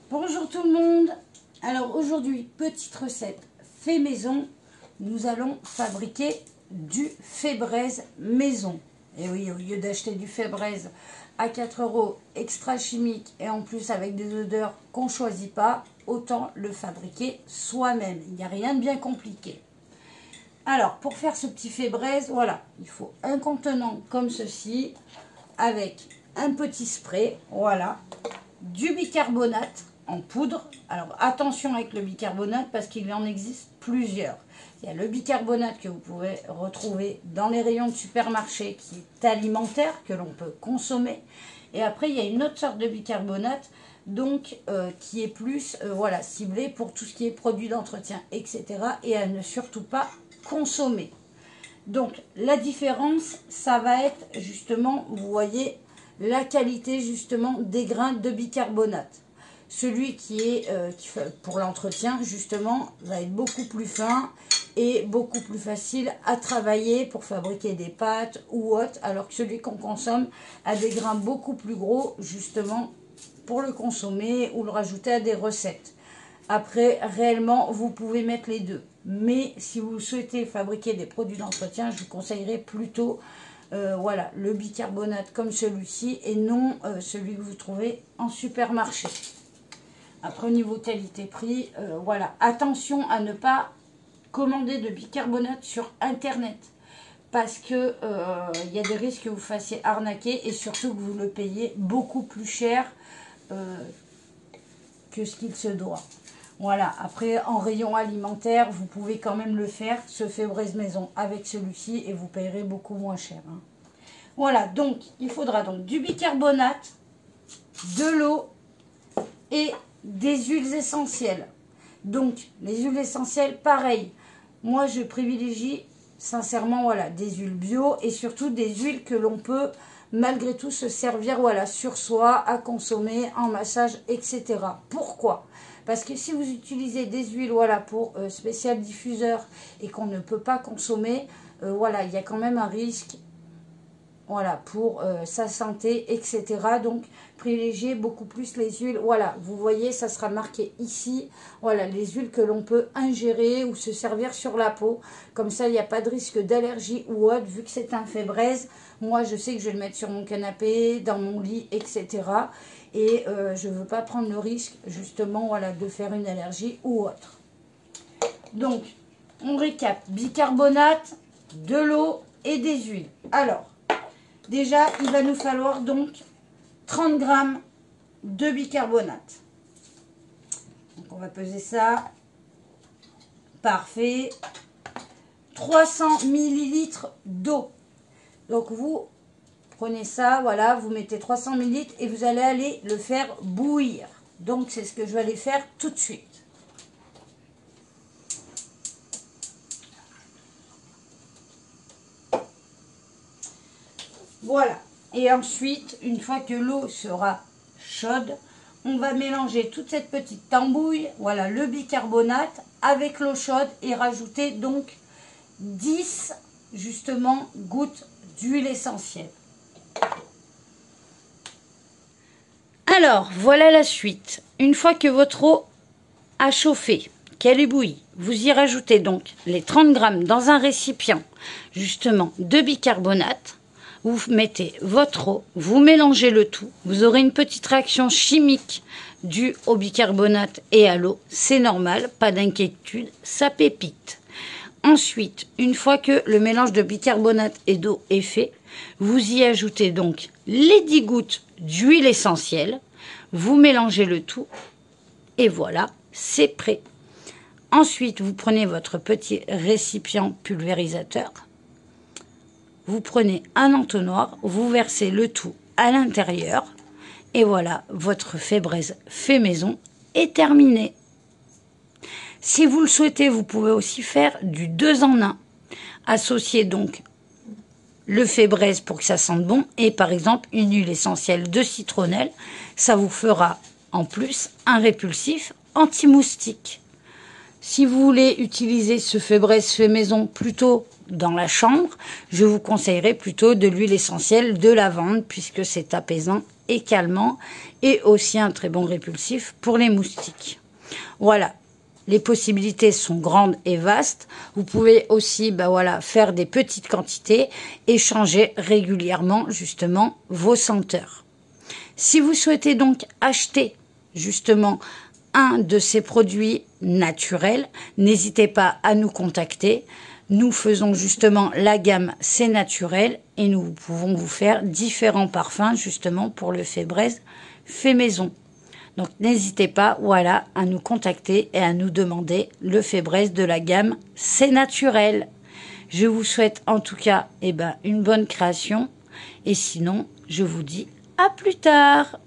Bonjour tout le monde. Alors aujourd'hui, petite recette fait maison. Nous allons fabriquer du fait braise maison. Et oui, au lieu d'acheter du fait braise à 4 € extra chimique et en plus avec des odeurs qu'on ne choisit pas, autant le fabriquer soi-même. Il n'y a rien de bien compliqué. Alors pour faire ce petit fait braise, voilà, il faut un contenant comme ceci avec un petit spray, voilà, du bicarbonate en poudre. Alors attention avec le bicarbonate parce qu'il en existe plusieurs. Il y a le bicarbonate que vous pouvez retrouver dans les rayons de supermarché qui est alimentaire, que l'on peut consommer. Et après il y a une autre sorte de bicarbonate donc qui est plus voilà, ciblé pour tout ce qui est produits d'entretien, etc. et à ne surtout pas consommer. Donc la différence, ça va être justement, vous voyez, la qualité justement des grains de bicarbonate. Celui qui est pour l'entretien justement va être beaucoup plus fin et beaucoup plus facile à travailler pour fabriquer des pâtes ou autre, alors que celui qu'on consomme a des grains beaucoup plus gros justement pour le consommer ou le rajouter à des recettes. Après, réellement, vous pouvez mettre les deux. Mais si vous souhaitez fabriquer des produits d'entretien, je vous conseillerais plutôt voilà, le bicarbonate comme celui-ci et non celui que vous trouvez en supermarché. Après, au niveau qualité-prix, voilà, attention à ne pas commander de bicarbonate sur Internet. Parce que il y a des risques que vous fassiez arnaquer et surtout que vous le payez beaucoup plus cher que ce qu'il se doit. Voilà, après en rayon alimentaire, vous pouvez quand même le faire, ce fait braise maison avec celui-ci et vous payerez beaucoup moins cher. Hein. Voilà, donc il faudra donc du bicarbonate, de l'eau et des huiles essentielles. Donc les huiles essentielles, pareil, moi je privilégie sincèrement voilà, des huiles bio et surtout des huiles que l'on peut malgré tout se servir voilà, sur soi, à consommer, en massage, etc. Pourquoi ? Parce que si vous utilisez des huiles voilà, pour spécial diffuseur et qu'on ne peut pas consommer, voilà, il y a quand même un risque voilà, pour sa santé, etc. Donc, privilégiez beaucoup plus les huiles. Voilà, vous voyez, ça sera marqué ici. Voilà, les huiles que l'on peut ingérer ou se servir sur la peau. Comme ça, il n'y a pas de risque d'allergie ou autre, vu que c'est un fait braise. Moi, je sais que je vais le mettre sur mon canapé, dans mon lit, etc. Et je ne veux pas prendre le risque, justement, voilà, de faire une allergie ou autre. Donc, on récap. Bicarbonate, de l'eau et des huiles. Alors, déjà, il va nous falloir donc 30 g de bicarbonate. Donc, on va peser ça. Parfait. 300 ml d'eau. Donc, vous prenez ça, voilà, vous mettez 300 ml et vous allez aller le faire bouillir. Donc, c'est ce que je vais aller faire tout de suite. Voilà. Et ensuite, une fois que l'eau sera chaude, on va mélanger toute cette petite tambouille, voilà, le bicarbonate avec l'eau chaude et rajouter donc 10, justement, gouttes d'huile essentielle. Alors, voilà la suite. Une fois que votre eau a chauffé, qu'elle est bouillie, vous y rajoutez donc les 30 g dans un récipient, justement, de bicarbonate. Vous mettez votre eau, vous mélangez le tout. Vous aurez une petite réaction chimique due au bicarbonate et à l'eau. C'est normal, pas d'inquiétude, ça pépite. Ensuite, une fois que le mélange de bicarbonate et d'eau est fait, vous y ajoutez donc les 10 gouttes d'huile essentielle. Vous mélangez le tout et voilà, c'est prêt. Ensuite, vous prenez votre petit récipient pulvérisateur. Vous prenez un entonnoir, vous versez le tout à l'intérieur et voilà, votre fait braise fait maison est terminé. Si vous le souhaitez, vous pouvez aussi faire du 2 en 1. Associer donc le fait braise pour que ça sente bon et par exemple une huile essentielle de citronnelle. Ça vous fera en plus un répulsif anti-moustique. Si vous voulez utiliser ce fait braise fait maison plutôt dans la chambre, je vous conseillerais plutôt de l'huile essentielle de lavande puisque c'est apaisant et calmant et aussi un très bon répulsif pour les moustiques. Voilà, les possibilités sont grandes et vastes. Vous pouvez aussi faire des petites quantités et changer régulièrement justement vos senteurs. Si vous souhaitez donc acheter justement un de ces produits naturels, n'hésitez pas à nous contacter. Nous faisons justement la gamme C'est Naturel et nous pouvons vous faire différents parfums justement pour le fait braise, fait maison. Donc n'hésitez pas à nous contacter et à nous demander le fait braise de la gamme C'est Naturel. Je vous souhaite en tout cas une bonne création et sinon je vous dis à plus tard.